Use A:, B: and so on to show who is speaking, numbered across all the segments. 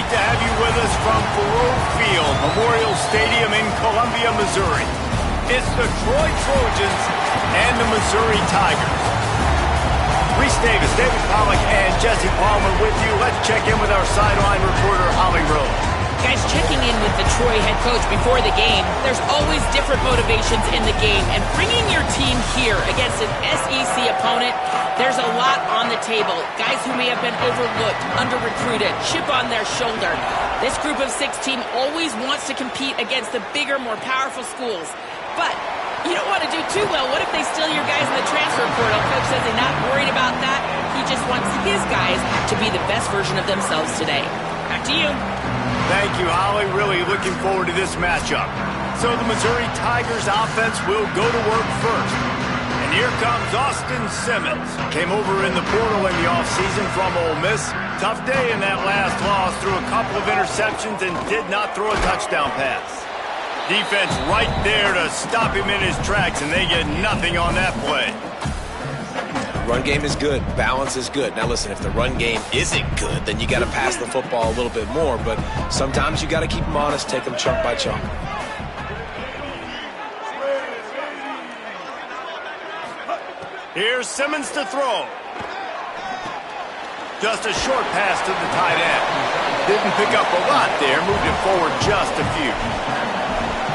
A: to have you with us from Faroe Field, Memorial Stadium in Columbia, Missouri. It's the Troy Trojans and the Missouri Tigers. Reese Davis, David Pollack, and Jesse Palmer with you. Let's check in with our sideline reporter, Holly Rose.
B: Guys, checking in with the Troy head coach before the game, there's always different motivations in the game, and bringing your team here against an SEC opponent, there's a lot on the table. Guys who may have been overlooked, under-recruited, chip on their shoulder. This group of 16 always wants to compete against the bigger, more powerful schools. But you don't want to do too well. What if they steal your guys in the transfer portal? Coach says he's not worried about that. He just wants his guys to be the best version of themselves today. Back to you.
A: Thank you, Holly. Really looking forward to this matchup. So the Missouri Tigers offense will go to work first. And here comes Austin Simmons. Came over in the portal in the offseason from Ole Miss. Tough day in that last loss. Threw a couple of interceptions and did not throw a touchdown pass. Defense right there to stop him in his tracks, and they get nothing on that play.
C: Run game is good. Balance is good. Now listen, if the run game isn't good, then you got to pass the football a little bit more. But sometimes you got to keep them honest, take them chunk by chunk.
A: Here's Simmons to throw. Just a short pass to the tight end. Didn't pick up a lot there. Moved it forward just a few.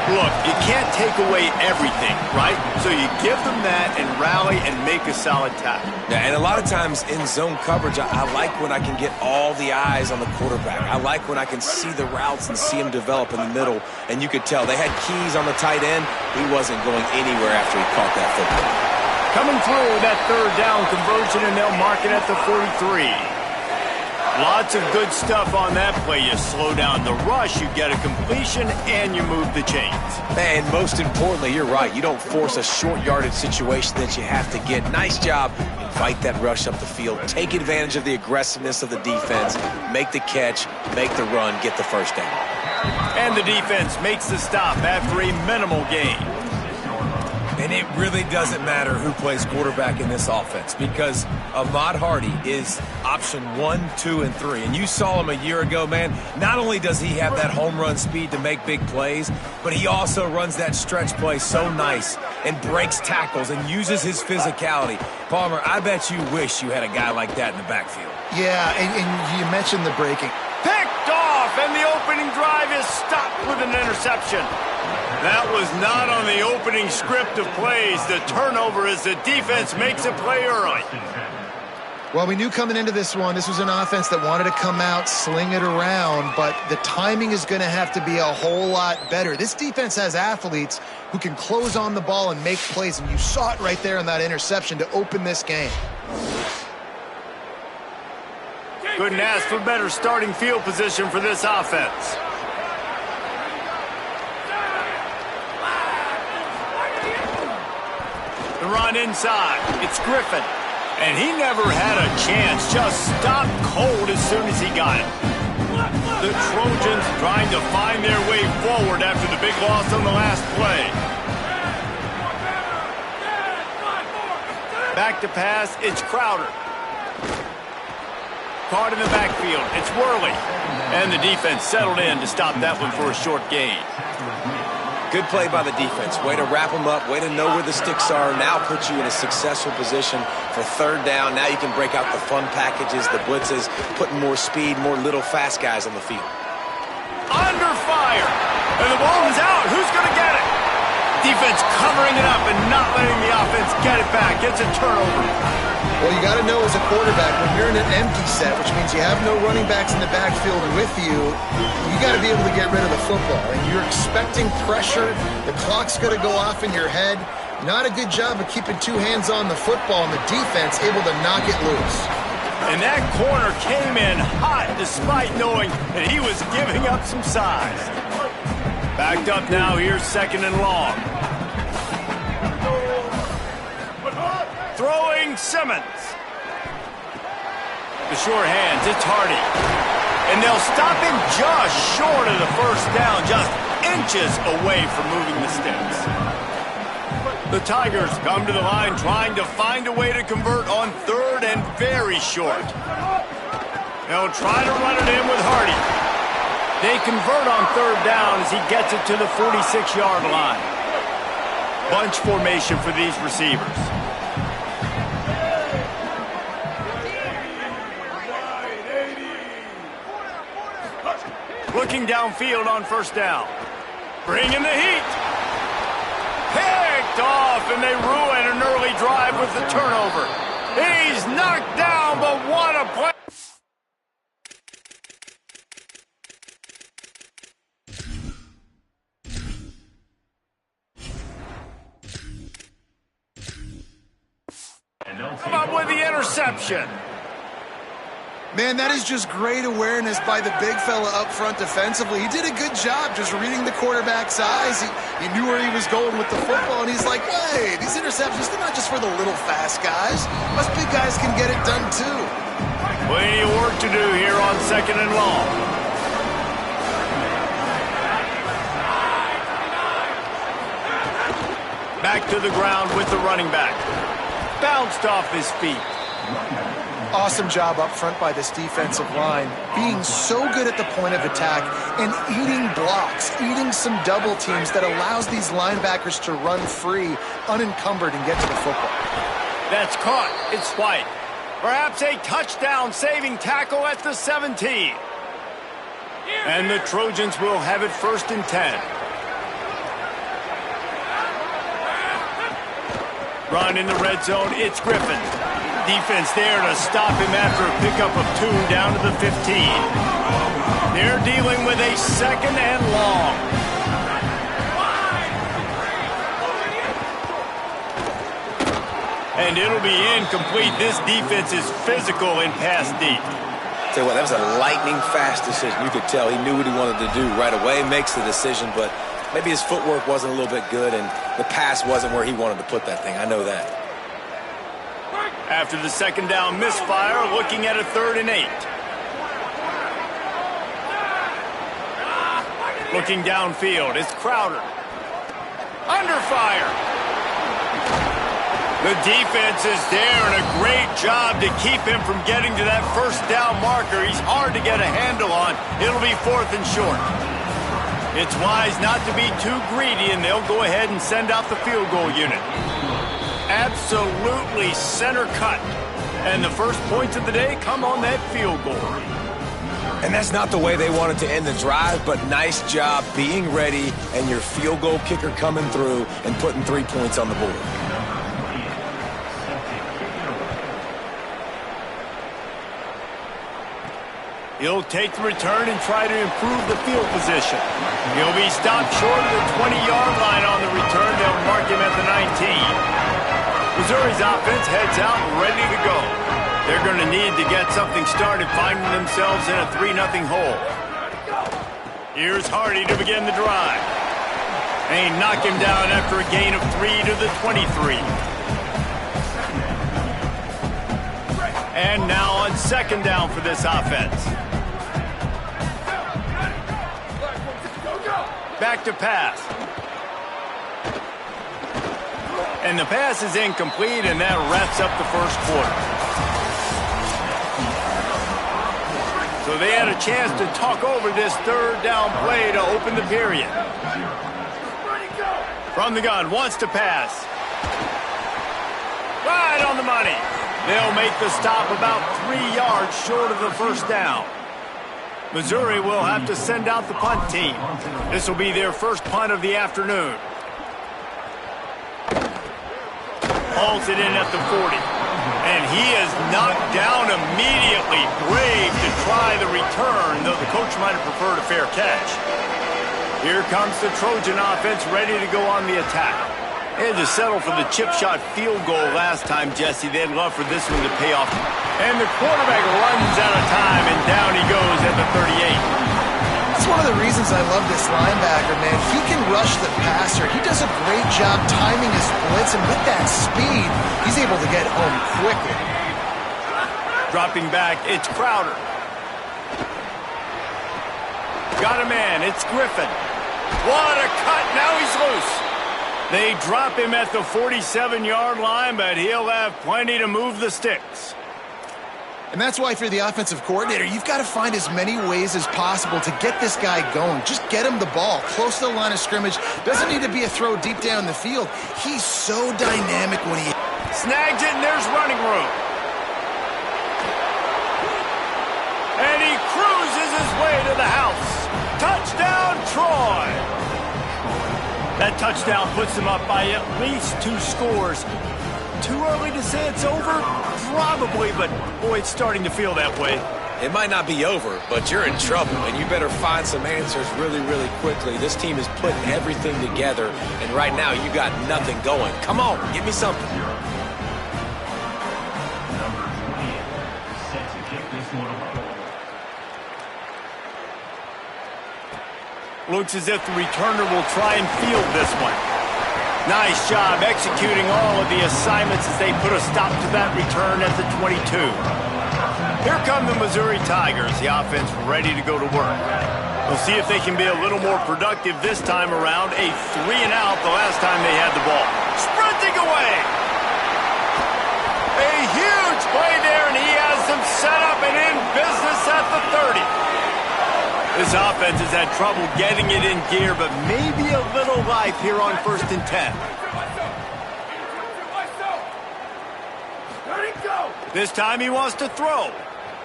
A: Look, you can't take away everything, right? So you give them that and rally and make a solid tackle.
C: Yeah, and a lot of times in zone coverage, I like when I can get all the eyes on the quarterback. I like when I can see the routes and see him develop in the middle. And you could tell they had keys on the tight end. He wasn't going anywhere after he caught that football.
A: Coming through that third down conversion, and they'll mark it at the 43. Lots of good stuff on that play. You slow down the rush, you get a completion, and you move the chains.
C: And most importantly, you're right. You don't force a short yardage situation that you have to get. Nice job. Invite that rush up the field. Take advantage of the aggressiveness of the defense. Make the catch, make the run, get the first down.
A: And the defense makes the stop after a minimal gain.
D: And it really doesn't matter who plays quarterback in this offense because Ahmad Hardy is option 1, 2, and 3. And you saw him a year ago, man. Not only does he have that home run speed to make big plays, but he also runs that stretch play so nice and breaks tackles and uses his physicality. Palmer, I bet you wish you had a guy like that in the backfield.
E: Yeah, and you mentioned the breaking.
A: Picked off, and the opening drive is stopped with an interception. That was not on the opening script of plays. The turnover as the defense makes a play early.
E: Well, we knew coming into this one, this was an offense that wanted to come out, sling it around, but the timing is going to have to be a whole lot better. This defense has athletes who can close on the ball and make plays, and you saw it right there in that interception to open this game.
A: Couldn't ask for better starting field position for this offense. The run inside. It's Griffin. And he never had a chance. Just stopped cold as soon as he got it. The Trojans trying to find their way forward after the big loss on the last play. Back to pass. It's Crowder. Caught in the backfield. It's Worley. And the defense settled in to stop that one for a short gain.
C: Good play by the defense. Way to wrap them up. Way to know where the sticks are. Now put you in a successful position for third down. Now you can break out the fun packages, the blitzes, putting more speed, more little fast guys on the field.
A: Under fire. And the ball is out. Who's going to get it? Defense covering it up and not letting the offense get it back. Gets a turnover.
E: Well, you got to know as a quarterback, when you're in an empty set, which means you have no running backs in the backfield with you, you got to be able to get rid of the football. And you're expecting pressure. The clock's going to go off in your head. Not a good job of keeping two hands on the football, and the defense able to knock it loose.
A: And that corner came in hot despite knowing that he was giving up some size. Backed up now, here's second and long. Throwing Simmons. The short hands, it's Hardy. And they'll stop him just short of the first down, just inches away from moving the sticks. The Tigers come to the line trying to find a way to convert on third and very short. They'll try to run it in with Hardy. They convert on third down as he gets it to the 46-yard line. Bunch formation for these receivers. Looking downfield on first down. Bringing the heat. Picked off, and they ruin an early drive with the turnover. He's knocked down, but what a play. Come up with the interception.
E: Man, that is just great awareness by the big fella up front defensively. He did a good job just reading the quarterback's eyes. He knew where he was going with the football, and he's like, hey, these interceptions, they're not just for the little fast guys. Us big guys can get it done too.
A: Plenty of work to do here on second and long. Back to the ground with the running back. Bounced off his feet.
E: Awesome job up front by this defensive line, being so good at the point of attack and eating blocks, eating some double teams that allows these linebackers to run free, unencumbered, and get to the football.
A: That's caught. It's White. Perhaps a touchdown-saving tackle at the 17. And the Trojans will have it 1st and 10. Run in the red zone. It's Griffin. Defense there to stop him after a pickup of 2 down to the 15. They're dealing with a 2nd and long. And it'll be incomplete. This defense is physical and pass deep.
C: Tell you what, that was a lightning-fast decision. You could tell he knew what he wanted to do right away, makes the decision, but maybe his footwork wasn't a little bit good, and the pass wasn't where he wanted to put that thing. I know that.
A: After the 2nd down misfire, looking at a 3rd and 8. Looking downfield, it's Crowder. Under fire. The defense is there, and a great job to keep him from getting to that 1st down marker. He's hard to get a handle on. It'll be 4th and short. It's wise not to be too greedy, and they'll go ahead and send out the field goal unit. Absolutely center cut. And the first points of the day come on that field goal.
C: And that's not the way they wanted to end the drive, but nice job being ready and your field goal kicker coming through and putting 3 points on the board.
A: He'll take the return and try to improve the field position. He'll be stopped short of the 20-yard line on the return. They'll mark him at the 19. Missouri's offense heads out ready to go. They're going to need to get something started, finding themselves in a 3-0 hole. Here's Hardy to begin the drive. They knock him down after a gain of 3 to the 23. And now on 2nd down for this offense. Back to pass. And the pass is incomplete, and that wraps up the 1st quarter. So they had a chance to talk over this 3rd down play to open the period. From the gun, wants to pass. Right on the money. They'll make the stop about 3 yards short of the 1st down. Missouri will have to send out the punt team. This will be their first punt of the afternoon. Hauls it in at the 40. And he is knocked down immediately. Brave to try the return, though the coach might have preferred a fair catch. Here comes the Trojan offense ready to go on the attack. They had to settle for the chip shot field goal last time, Jesse. They'd love for this one to pay off. And the quarterback runs out of time, and down he goes at the 38.
E: That's one of the reasons I love this linebacker, man. He can rush the passer. He does a great job timing his blitz, and with that speed, he's able to get home quickly.
A: Dropping back, it's Crowder. Got a man, it's Griffin. What a cut, now he's loose. They drop him at the 47-yard line, but he'll have plenty to move the sticks.
E: And that's why if you're the offensive coordinator, you've got to find as many ways as possible to get this guy going. Just get him the ball close to the line of scrimmage. Doesn't need to be a throw deep down the field. He's so dynamic when he
A: snags it, and there's running room. And he cruises his way to the house. Touchdown, Troy. That touchdown puts him up by at least 2 scores. Too early to say it's over? Probably, but boy, it's starting to feel that way.
C: It might not be over, but you're in trouble, and you better find some answers really, really quickly. This team is putting everything together, and right now you got nothing going. Come on, give me something.
A: Looks as if the returner will try and field this one. Nice job executing all of the assignments as they put a stop to that return at the 22. Here come the Missouri Tigers, the offense ready to go to work. We'll see if they can be a little more productive this time around. A 3-and-out the last time they had the ball. Sprinting away. A huge play there, and he has them set up and in business at the 30. This offense has had trouble getting it in gear, but maybe a little life here on 1st and 10. This time he wants to throw.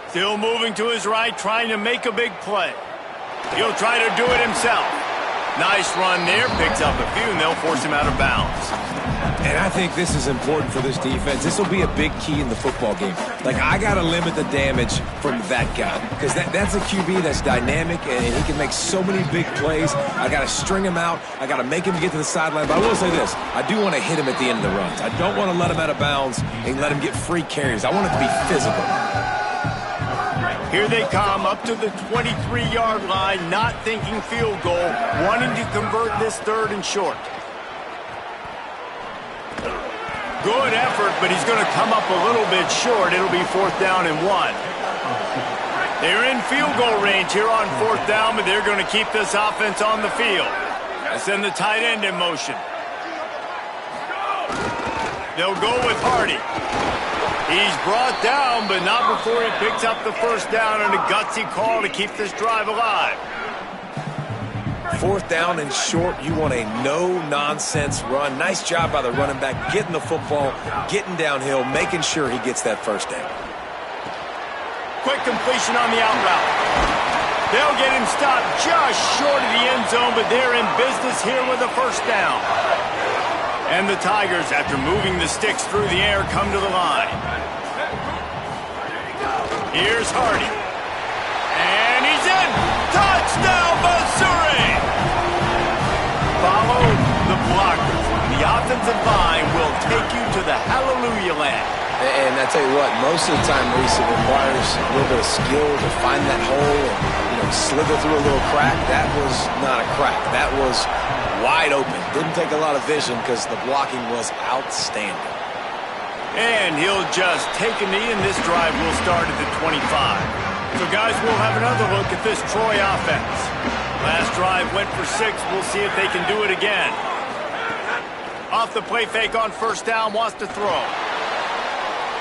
A: Still moving to his right, trying to make a big play. He'll try to do it himself. Nice run there, picks up a few, and they'll force him out of bounds.
D: And I think this is important for this defense. This will be a big key in the football game. Like, I got to limit the damage from that guy because that's a QB that's dynamic, and he can make so many big plays. I got to string him out. I got to make him get to the sideline. But I will say this. I do want to hit him at the end of the runs. I don't want to let him out of bounds and let him get free carries. I want it to be physical.
A: Here they come up to the 23-yard line, not thinking field goal, wanting to convert this 3rd and short. Good effort, but he's going to come up a little bit short. It'll be 4th down and 1. They're in field goal range here on 4th down, but they're going to keep this offense on the field. They send the tight end in motion. They'll go with Hardy. He's brought down, but not before he picks up the 1st down and a gutsy call to keep this drive alive.
C: 4th down and short, you want a no-nonsense run. Nice job by the running back, getting the football, getting downhill, making sure he gets that 1st down.
A: Quick completion on the out route. They'll get him stopped just short of the end zone, but they're in business here with a 1st down. And the Tigers, after moving the sticks through the air, come to the line. Here's Hardy. And he's in. Touchdown, Missouri! Follow the blockers. The offensive line will take you to the hallelujah land.
C: And I tell you what, most of the time, Reese, it requires a little bit of skill to find that hole and slither through a little crack. That was not a crack. That was wide open. Didn't take a lot of vision because the blocking was outstanding.
A: And he'll just take a knee, and this drive will start at the 25. So, guys, we'll have another look at this Troy offense. Last drive went for 6. We'll see if they can do it again. Off the play fake on 1st down, wants to throw.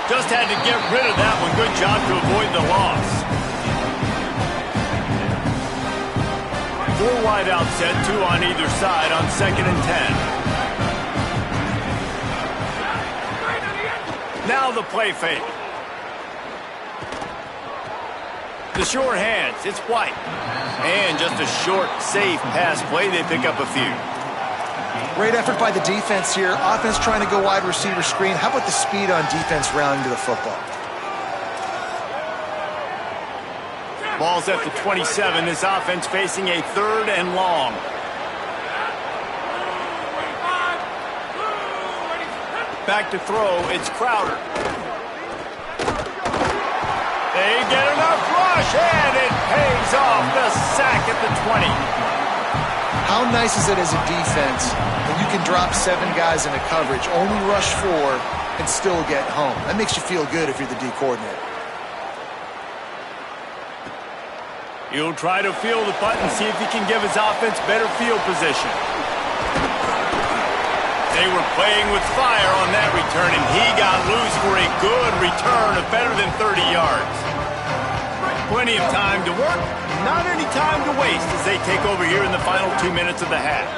A: Just had to get rid of that one. Good job to avoid the loss. 4 wide out set, 2 on either side on 2nd and 10. Now the play fake. The short hands, it's White. And just a short, safe pass play. They pick up a few.
E: Great effort by the defense here. Offense trying to go wide receiver screen. How about the speed on defense rounding to the football?
A: Ball's at the 27. This offense facing a 3rd and long. Back to throw, it's Crowder. They get enough rush, and it pays off. The sack at the 20.
E: How nice is it as a defense when you can drop 7 guys into coverage, only rush 4, and still get home? That makes you feel good if you're the D coordinator.
A: He'll try to feel the punt and see if he can give his offense better field position. They were playing with fire on that return, and he got loose for a good return of better than 30 yards. Plenty of time to work, not any time to waste as they take over here in the final 2 minutes of the half.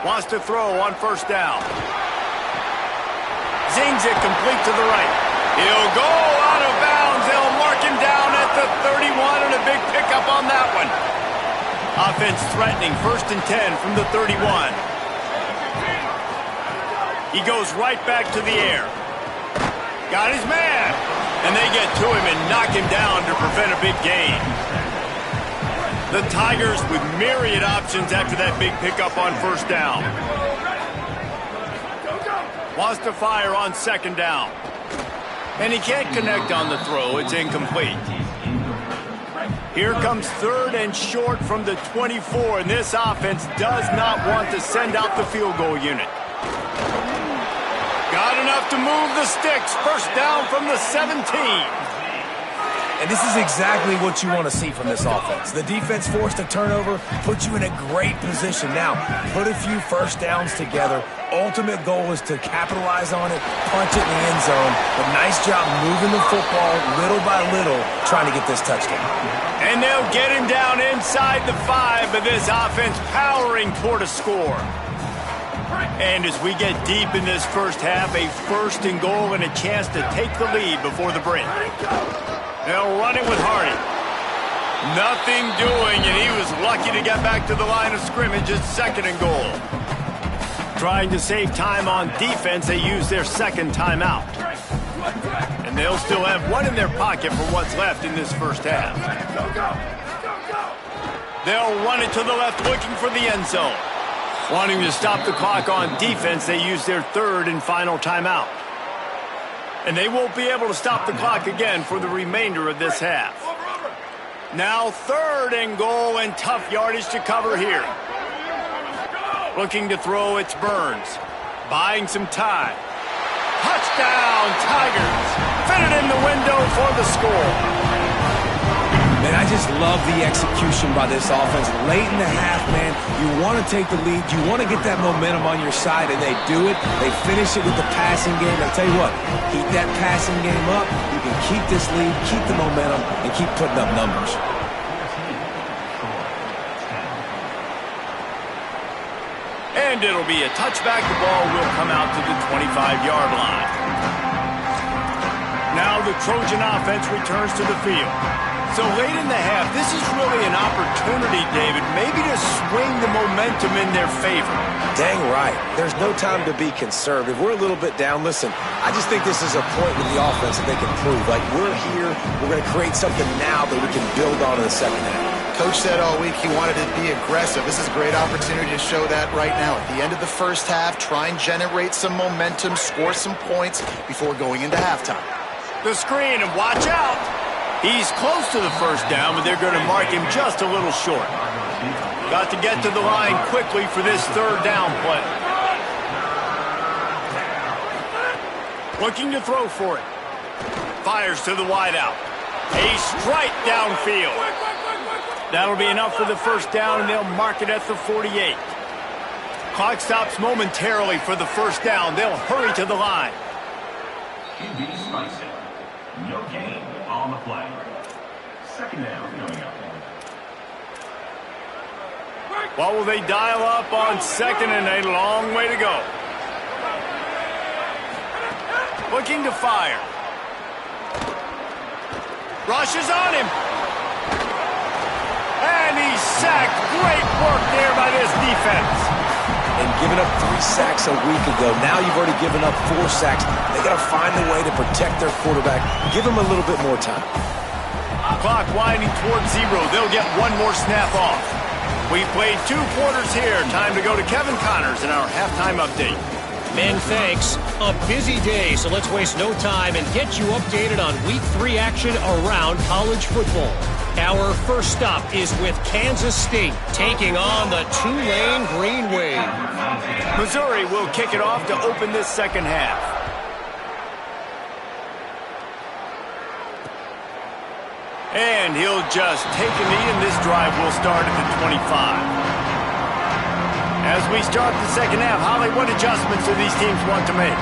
A: Wants to throw on first down. Zings it complete to the right. He'll go out of bounds. They'll mark him down at the 31 and a big pickup on that one. Offense threatening, 1st and 10 from the 31. He goes right back to the air. Got his man. And they get to him and knock him down to prevent a big gain. The Tigers with myriad options after that big pickup on first down. Wants to fire on 2nd down. And he can't connect on the throw. It's incomplete. Here comes 3rd and short from the 24, and this offense does not want to send out the field goal unit. Got enough to move the sticks. 1st down from the 17.
D: And this is exactly what you want to see from this offense. The defense forced a turnover, puts you in a great position. Now, put a few 1st downs together. Ultimate goal is to capitalize on it, punch it in the end zone. But nice job moving the football little by little, trying to get this touchdown.
A: And they'll get him down inside the 5, but this offense powering toward a score. And as we get deep in this first half, a 1st and goal and a chance to take the lead before the break. They'll run it with Hardy. Nothing doing, and he was lucky to get back to the line of scrimmage at 2nd and goal. Trying to save time on defense, they use their 2nd timeout. And they'll still have one in their pocket for what's left in this first half. They'll run it to the left, looking for the end zone. Wanting to stop the clock on defense, they use their 3rd and final timeout. And they won't be able to stop the clock again for the remainder of this half. Now 3rd and goal and tough yardage to cover here. Looking to throw, it's Burns. Buying some time. Touchdown, Tigers. Fitted in the window for the score.
D: Man, I just love the execution by this offense. Late in the half, man, you want to take the lead. You want to get that momentum on your side, and they do it. They finish it with the passing game. I tell you what, keep that passing game up. You can keep this lead, keep the momentum, and keep putting up numbers.
A: And it'll be a touchback. The ball will come out to the 25-yard line. Now the Trojan offense returns to the field. So late in the half, this is really an opportunity, David, maybe to swing the momentum in their favor.
C: Dang right. There's no time to be conservative. We're a little bit down. Listen, I just think this is a point with the offense that they can prove. Like, we're here, we're going to create something now that we can build on in the second half.
E: Coach said all week he wanted to be aggressive. This is a great opportunity to show that right now. At the end of the first half, try and generate some momentum, score some points before going into halftime.
A: The screen, and watch out. He's close to the 1st down, but they're going to mark him just a little short. Got to get to the line quickly for this 3rd down play. Looking to throw for it. Fires to the wideout. A strike downfield. That'll be enough for the 1st down, and they'll mark it at the 48. Clock stops momentarily for the 1st down. They'll hurry to the line.
F: QB spicy. No gain on the play. 2nd down coming up.
A: What will they dial up on 2nd and a long way to go? Looking to fire. Rushes on him. And he's sacked. Great work there by this defense.
C: And giving up 3 sacks a week ago. Now you've already given up 4 sacks. They got to find a way to protect their quarterback. Give him a little bit more time.
A: Clock winding towards 0. They'll get one more snap off. We played 2 quarters here. Time to go to Kevin Connors in our halftime update.
G: Men, thanks. A busy day, so let's waste no time and get you updated on Week 3 action around college football. Our first stop is with Kansas State taking on the Tulane Green Wave.
A: Missouri will kick it off to open this second half. And he'll just take a knee, and this drive will start at the 25. As we start the second half, Holly, what adjustments do these teams want to make?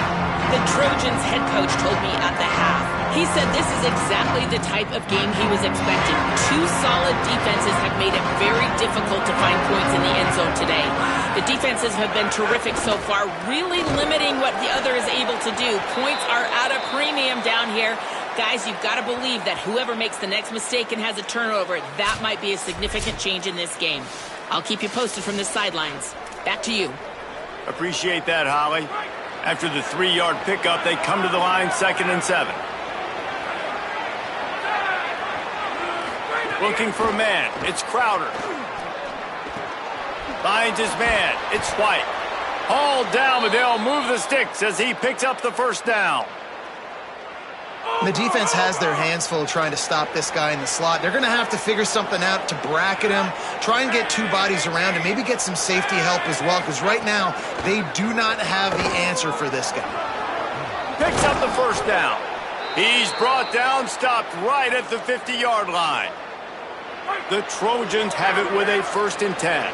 B: The Trojans head coach told me at the half. He said this is exactly the type of game he was expecting. Two solid defenses have made it very difficult to find points in the end zone today. The defenses have been terrific so far, really limiting what the other is able to do. Points are at a premium down here. Guys, you've got to believe that whoever makes the next mistake and has a turnover, that might be a significant change in this game. I'll keep you posted from the sidelines. Back to you.
A: Appreciate that, Holly. After the 3-yard pickup, they come to the line 2nd and 7. Looking for a man. It's Crowder. Finds his man. It's White. Hauled down, but they'll move the sticks as he picks up the first down.
E: The defense has their hands full trying to stop this guy in the slot. They're going to have to figure something out to bracket him, try and get two bodies around him, maybe get some safety help as well, because right now they do not have the answer for this guy.
A: Picks up the first down. He's brought down, stopped right at the 50-yard line. The Trojans have it with a 1st and 10.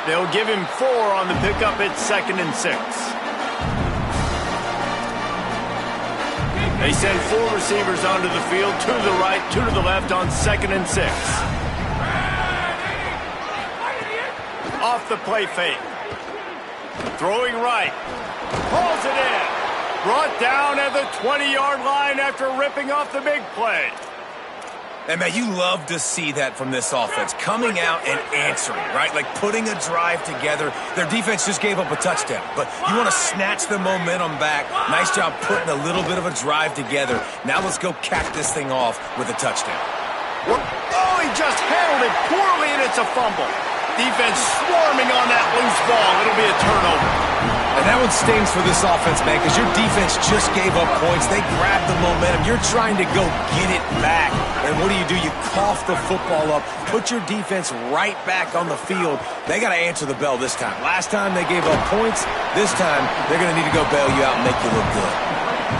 A: They'll give him 4 on the pickup at 2nd and 6. They send 4 receivers onto the field, 2 to the right, 2 to the left on 2nd and 6. Off the play fake. Throwing right. Pulls it in. Brought down at the 20-yard line after ripping off the big play.
D: And, man, you love to see that from this offense, coming out and answering, right? Like putting a drive together. Their defense just gave up a touchdown, but you want to snatch the momentum back. Nice job putting a little bit of a drive together. Now let's go cap this thing off with a touchdown.
A: Oh, he just handled it poorly, and it's a fumble. Defense swarming on that loose ball. It'll be a turnover.
D: And that one stings for this offense, man, because your defense just gave up points. They grabbed the momentum. You're trying to go get it back. And what do? You cough the football up, put your defense right back on the field. They got to answer the bell this time. Last time they gave up points. This time they're going to need to go bail you out and make you look good.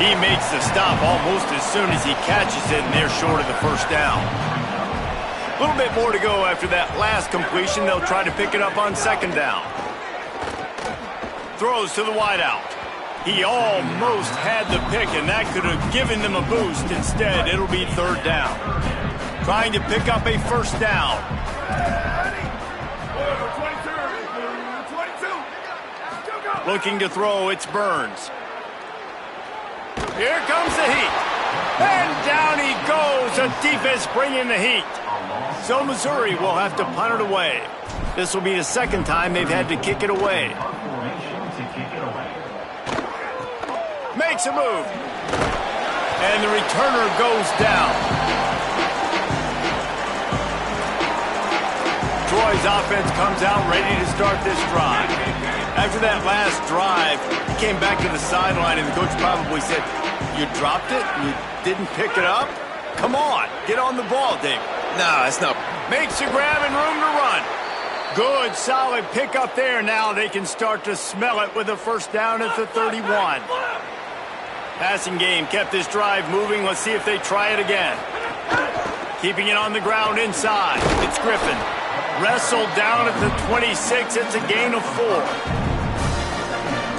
A: He makes the stop almost as soon as he catches it, and they're short of the first down. A little bit more to go after that last completion. They'll try to pick it up on 2nd down. Throws to the wideout. He almost had the pick, and that could have given them a boost. Instead, it'll be 3rd down. Trying to pick up a 1st down. Looking to throw, it's Burns. Here comes the heat. And down he goes. The defense bringing the heat. So Missouri will have to punt it away. This will be the 2nd time they've had to kick it away. Makes a move. And the returner goes down. Troy's offense comes out ready to start this drive. After that last drive, he came back to the sideline, and the coach probably said, "You dropped it? You didn't pick it up? Come on, get on the ball, David."
D: No, it's not.
A: Makes a grab and room to run. Good, solid pickup there. Now they can start to smell it with a 1st down at the 31. Passing game kept this drive moving. Let's see if they try it again. Keeping it on the ground inside. It's Griffin. Wrestled down at the 26. It's a gain of 4.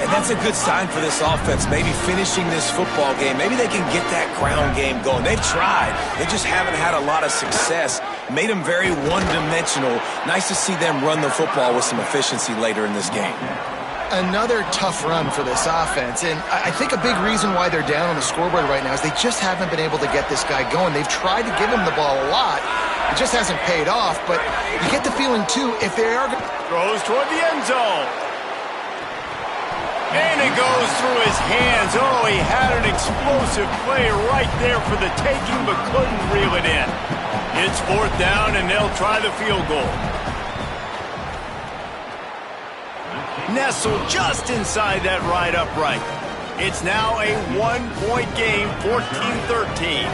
D: And that's a good sign for this offense, maybe finishing this football game. Maybe they can get that ground game going. They've tried. They just haven't had a lot of success. Made them very one-dimensional. Nice to see them run the football with some efficiency later in this game.
E: Another tough run for this offense, and I think a big reason why they're down on the scoreboard right now is they just haven't been able to get this guy going. They've tried to give him the ball a lot. It just hasn't paid off, but you get the feeling, too, if they are...
A: Throws toward the end zone. And it goes through his hands. Oh, he had an explosive play right there for the taking, but couldn't reel it in. It's 4th down, and they'll try the field goal. Nestled just inside that right upright. It's now a 1-point game, 14-13.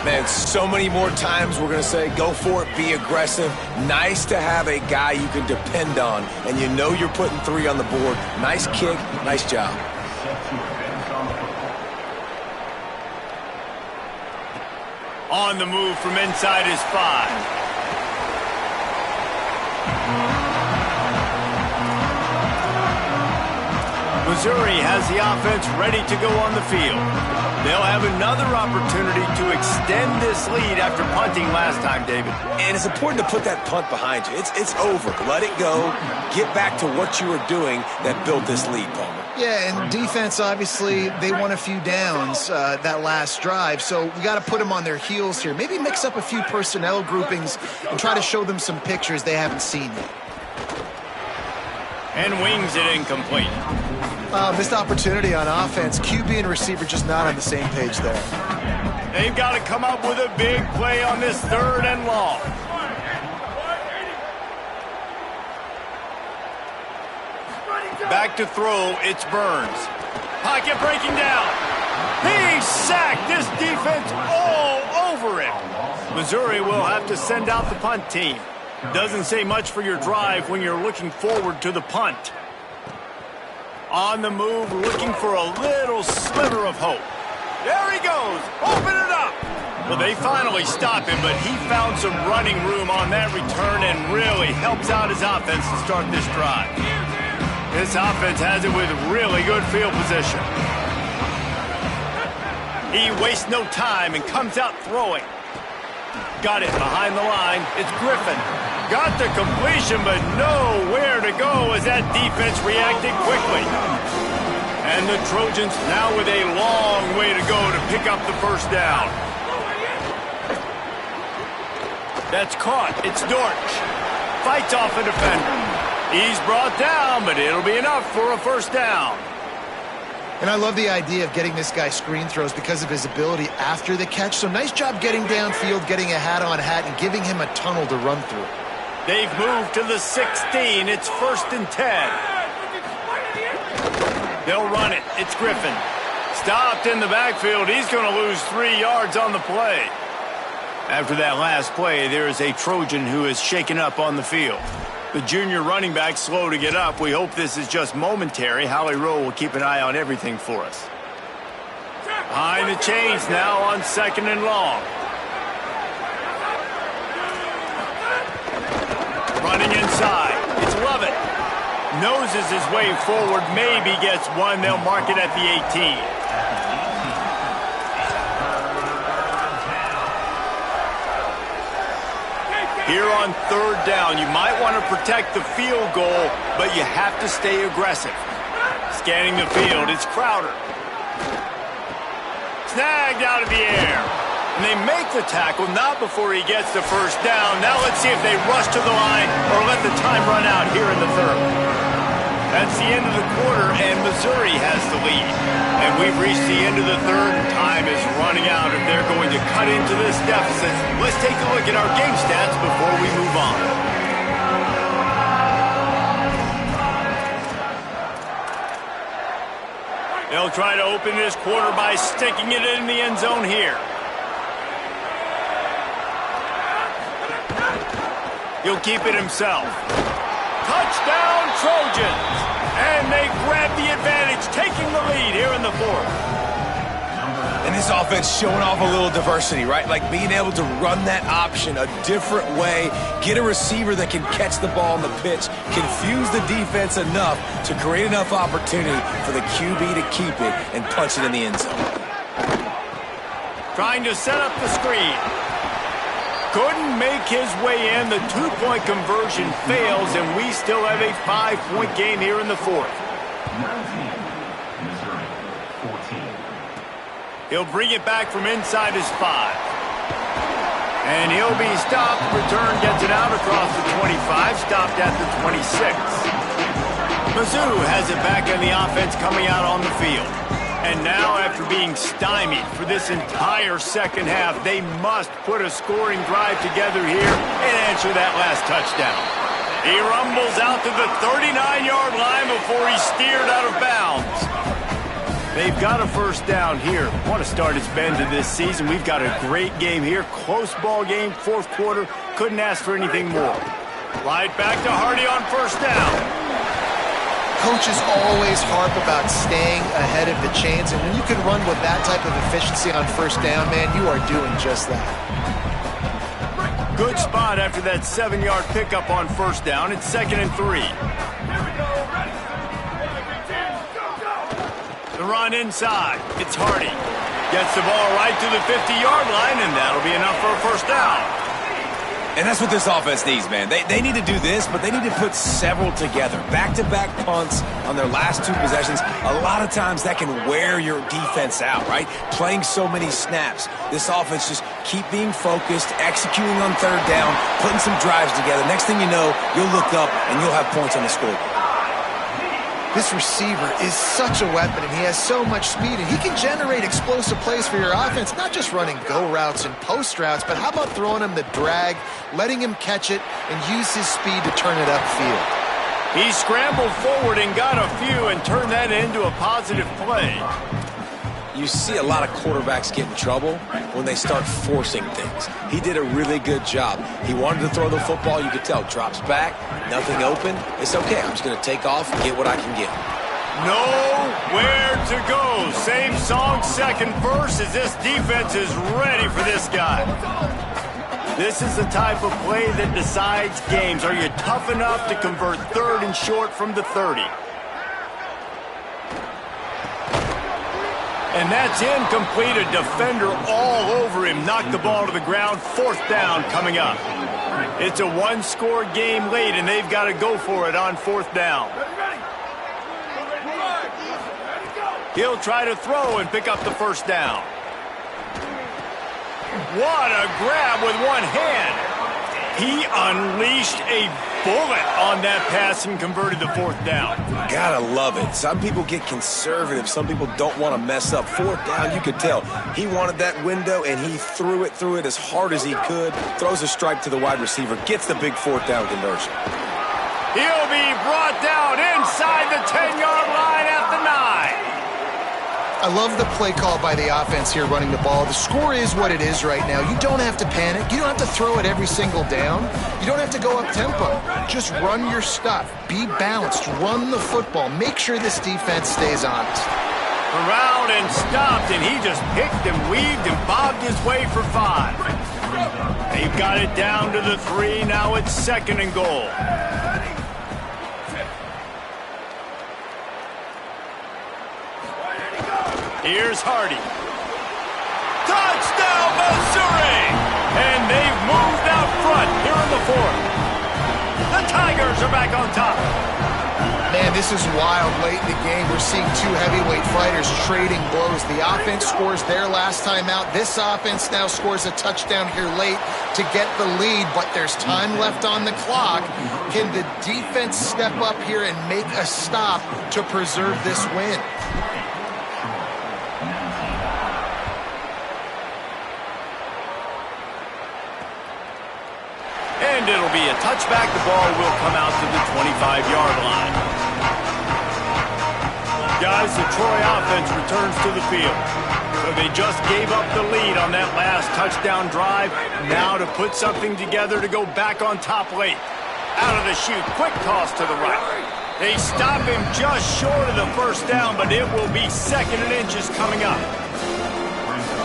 D: Man, so many more times we're going to say, go for it, be aggressive. Nice to have a guy you can depend on, and you know you're putting 3 on the board. Nice kick, nice job.
A: On the move from inside his 5. Missouri has the offense ready to go on the field. They'll have another opportunity to extend this lead after punting last time, David.
C: And it's important to put that punt behind you. It's over. Let it go. Get back to what you were doing that built this lead, Palmer.
E: Yeah, and defense, obviously, they won a few downs that last drive, so we got to put them on their heels here. Maybe mix up a few personnel groupings and try to show them some pictures they haven't seen yet.
A: And wings it incomplete.
E: Missed opportunity on offense. QB and receiver just not on the same page there.
A: They've got to come up with a big play on this 3rd and long. Back to throw, it's Burns. Pocket breaking down. He's sacked. This defense all over him. Missouri will have to send out the punt team. Doesn't say much for your drive when you're looking forward to the punt. On the move, looking for a little sliver of hope. There he goes. Open it up. Well, they finally stop him, but he found some running room on that return and really helps out his offense to start this drive. This offense has it with really good field position. He wastes no time and comes out throwing. Got it behind the line. It's Griffin. Got the completion, but nowhere to go as that defense reacted quickly. And the Trojans now with a long way to go to pick up the first down. That's caught. It's Dortch. Fights off a defender. He's brought down, but it'll be enough for a first down.
E: And I love the idea of getting this guy screen throws because of his ability after the catch. So nice job getting downfield, getting a hat-on-hat, and giving him a tunnel to run through.
A: They've moved to the 16. It's 1st and 10. They'll run it. It's Griffin. Stopped in the backfield. He's going to lose 3 yards on the play. After that last play, there is a Trojan who is shaken up on the field. The junior running back slow to get up. We hope this is just momentary. Howie Rowe will keep an eye on everything for us. Behind the chains now on 2nd and long. Running inside. It's Lovett. Noses his way forward. Maybe gets one. They'll mark it at the 18. Here on 3rd down, you might want to protect the field goal, but you have to stay aggressive. Scanning the field, it's Crowder. Snagged out of the air. And they make the tackle, not before he gets the first down. Now let's see if they rush to the line or let the time run out here in the 3rd. That's the end of the quarter, and Missouri has the lead. And we've reached the end of the 3rd, and time is running out if they're going to cut into this deficit. Let's take a look at our game stats before we move on. They'll try to open this quarter by sticking it in the end zone here. He'll keep it himself. Touchdown, Trojans! And they grab the advantage, taking the lead here in the 4th.
C: And this offense showing off a little diversity, right? Like being able to run that option a different way, get a receiver that can catch the ball on the pitch, confuse the defense enough to create enough opportunity for the QB to keep it and punch it in the end zone.
A: Trying to set up the screen. Couldn't make his way in. The 2-point conversion fails, and we still have a 5-point game here in the 4th.
F: 19, Missouri, 14.
A: He'll bring it back from inside his 5. And he'll be stopped. Return gets it out across the 25, stopped at the 26. Mizzou has it back in the offense coming out on the field. And now, after being stymied for this entire second half, they must put a scoring drive together here and answer that last touchdown. He rumbles out to the 39-yard line before he's steered out of bounds. They've got a first down here. Want to start its bend to this season. We've got a great game here. Close ball game, 4th quarter. Couldn't ask for anything more. Right back to Hardy on first down.
E: Coaches always harp about staying ahead of the chains, and when you can run with that type of efficiency on first down, man, you are doing just that.
A: Good spot after that 7-yard pickup on first down. It's 2nd and 3. The run inside. It's Hardy. Gets the ball right to the 50-yard line, and that'll be enough for a first down.
C: And that's what this offense needs, man. They need to do this, but they need to put several together. Back-to-back punts on their last 2 possessions. A lot of times that can wear your defense out, right? Playing so many snaps. This offense just keep being focused, executing on third down, putting some drives together. Next thing you know, you'll look up and you'll have points on the scoreboard.
E: This receiver is such a weapon, and he has so much speed, and he can generate explosive plays for your offense, not just running go routes and post routes, but how about throwing him the drag, letting him catch it, and use his speed to turn it upfield.
A: He scrambled forward and got a few and turned that into a positive play.
C: You see a lot of quarterbacks get in trouble when they start forcing things. He did a really good job. He wanted to throw the football. You could tell. Drops back, nothing open. It's okay. I'm just going to take off and get what I can get.
A: Nowhere to go. Same song, second verse, as this defense is ready for this guy. This is the type of play that decides games. Are you tough enough to convert third and short from the 30? And that's incomplete. A defender all over him. Knocked the ball to the ground. Fourth down coming up. It's a one-score game late, and they've got to go for it on fourth down. He'll try to throw and pick up the first down. What a grab with one hand. He unleashed a bullet on that pass and converted the fourth down.
C: Gotta love it. Some people get conservative. Some people don't want to mess up. Fourth down, you could tell. He wanted that window, and he threw it as hard as he could. Throws a strike to the wide receiver. Gets the big fourth down conversion.
A: He'll be brought down inside the 10-yard line at the 9.
E: I love the play call by the offense here running the ball. The score is what it is right now. You don't have to panic. You don't have to throw it every single down. You don't have to go up tempo. Just run your stuff. Be balanced. Run the football. Make sure this defense stays honest.
A: Around and stopped, and he just picked and weaved and bobbed his way for 5. They've got it down to the 3. Now it's second and goal. Here's Hardy. Touchdown, Missouri! And they've moved out front here in the 4th. The Tigers are back on top.
E: Man, this is wild. Late in the game, we're seeing 2 heavyweight fighters trading blows. The offense scores their last time out. This offense now scores a touchdown here late to get the lead, but there's time left on the clock. Can the defense step up here and make a stop to preserve this win?
A: And it'll be a touchback. The ball will come out to the 25-yard line. Guys, the Troy offense returns to the field. So they just gave up the lead on that last touchdown drive. Now to put something together to go back on top late. Out of the chute, quick toss to the right. They stop him just short of the first down, but it will be second and inches coming up.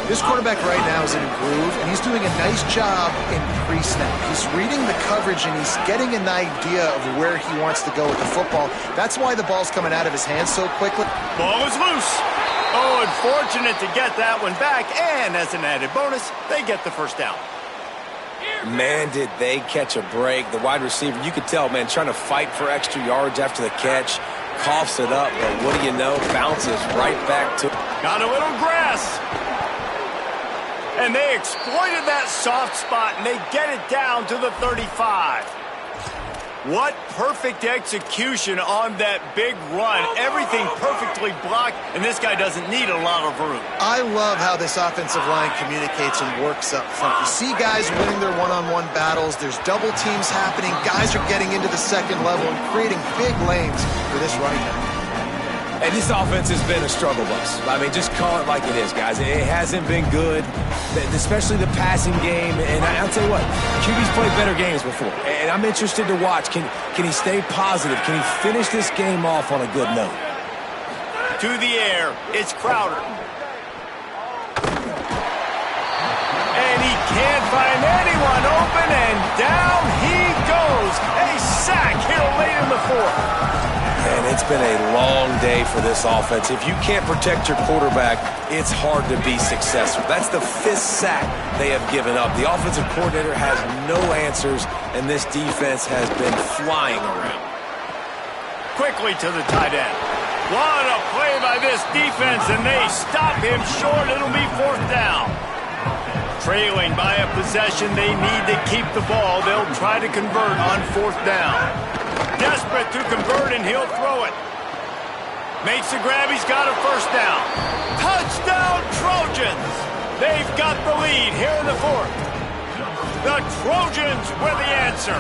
E: This quarterback right now is in a groove, and he's doing a nice job in pre-snap. He's reading the coverage, and he's getting an idea of where he wants to go with the football. That's why the ball's coming out of his hands so quickly.
A: Ball is loose. Oh, unfortunate to get that one back, and as an added bonus, they get the first down.
C: Man, did they catch a break. The wide receiver, you could tell, man, trying to fight for extra yards after the catch. Coughs it up, but what do you know? Bounces right back to...
A: Got a little grass. And they exploited that soft spot, and they get it down to the 35. What perfect execution on that big run. Everything perfectly blocked, and this guy doesn't need a lot of room.
E: I love how this offensive line communicates and works up front. You see guys winning their one-on-one battles. There's double teams happening. Guys are getting into the second level and creating big lanes for this running back.
C: And this offense has been a struggle bus. I mean, just call it like it is, guys. It hasn't been good, especially the passing game. And I'll tell you what, QB's played better games before. And I'm interested to watch. Can he stay positive? Can he finish this game off on a good note?
A: To the air, it's Crowder. And he can't find anyone open, and down he goes. A sack here late in the 4th.
C: And it's been a long day for this offense. If you can't protect your quarterback, it's hard to be successful. That's the 5th sack they have given up. The offensive coordinator has no answers, and this defense has been flying around.
A: Quickly to the tight end. What a play by this defense, and they stop him short. It'll be 4th down. Trailing by a possession, they need to keep the ball. They'll try to convert on 4th down. Desperate to convert, and he'll throw it. Makes the grab. He's got a 1st down. Touchdown, Trojans! They've got the lead here in the 4th. The Trojans with the answer.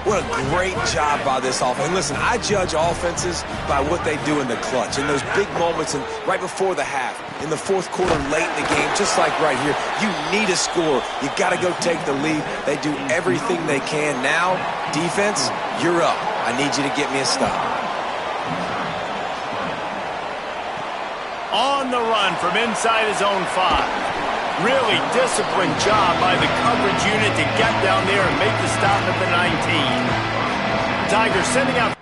C: What a great job by this offense. Listen, I judge offenses by what they do in the clutch, in those big moments and right before the half, in the 4th quarter, late in the game, just like right here. You need a score. You got to go take the lead. They do everything they can. Now, defense, you're up. I need you to get me a stop.
A: On the run from inside his own 5. Really disciplined job by the coverage unit to get down there and make the stop at the 19. Tigers sending out.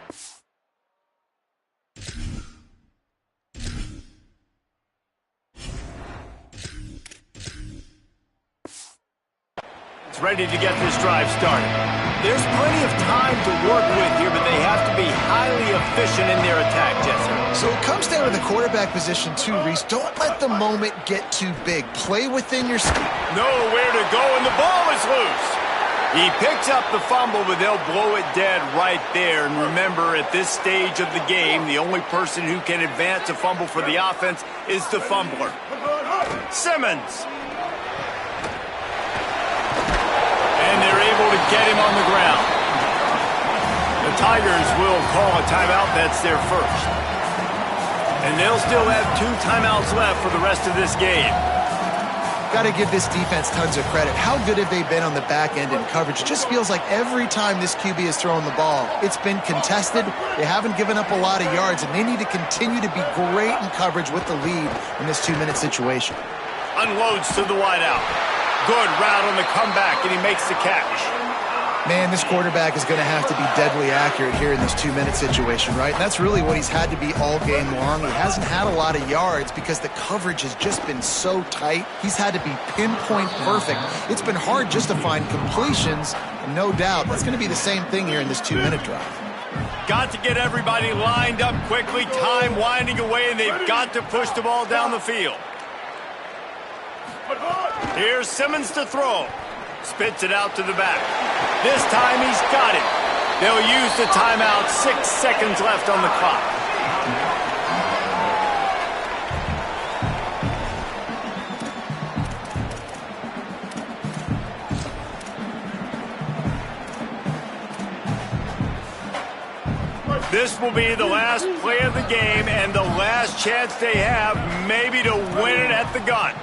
A: It's ready to get this drive started. There's plenty of time to work with here, but they have to be highly efficient in their attack, Jesse.
E: So it comes down to the quarterback position too, Reese. Don't let the moment get too big. Play within your scheme.
A: Nowhere to go, and the ball is loose. He picks up the fumble, but they'll blow it dead right there. And remember, at this stage of the game, the only person who can advance a fumble for the offense is the fumbler. Simmons. And they're able to get him on the ground. The Tigers will call a timeout. That's their first. And they'll still have 2 timeouts left for the rest of this game.
E: Got to give this defense tons of credit. How good have they been on the back end in coverage? It just feels like every time this QB is throwing the ball, it's been contested. They haven't given up a lot of yards, and they need to continue to be great in coverage with the lead in this 2-minute situation.
A: Unloads to the wideout. Good route on the comeback, and he makes the catch.
E: Man, this quarterback is going to have to be deadly accurate here in this 2-minute situation, right? And that's really what he's had to be all game long. He hasn't had a lot of yards because the coverage has just been so tight. He's had to be pinpoint perfect. It's been hard just to find completions, and no doubt that's going to be the same thing here in this 2-minute drive.
A: Got to get everybody lined up quickly, time winding away, and they've got to push the ball down the field. Here's Simmons to throw. Spits it out to the back. This time he's got it. They'll use the timeout. 6 seconds left on the clock. This will be the last play of the game and the last chance they have maybe to win it at the gun.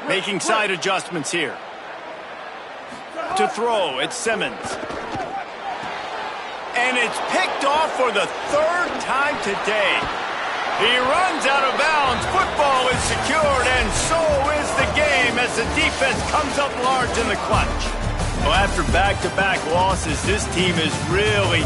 A: Making side adjustments here. To throw, it's Simmons. And it's picked off for the 3rd time today. He runs out of bounds. Football is secured, and so is the game as the defense comes up large in the clutch. Well, after back-to-back losses, this team is really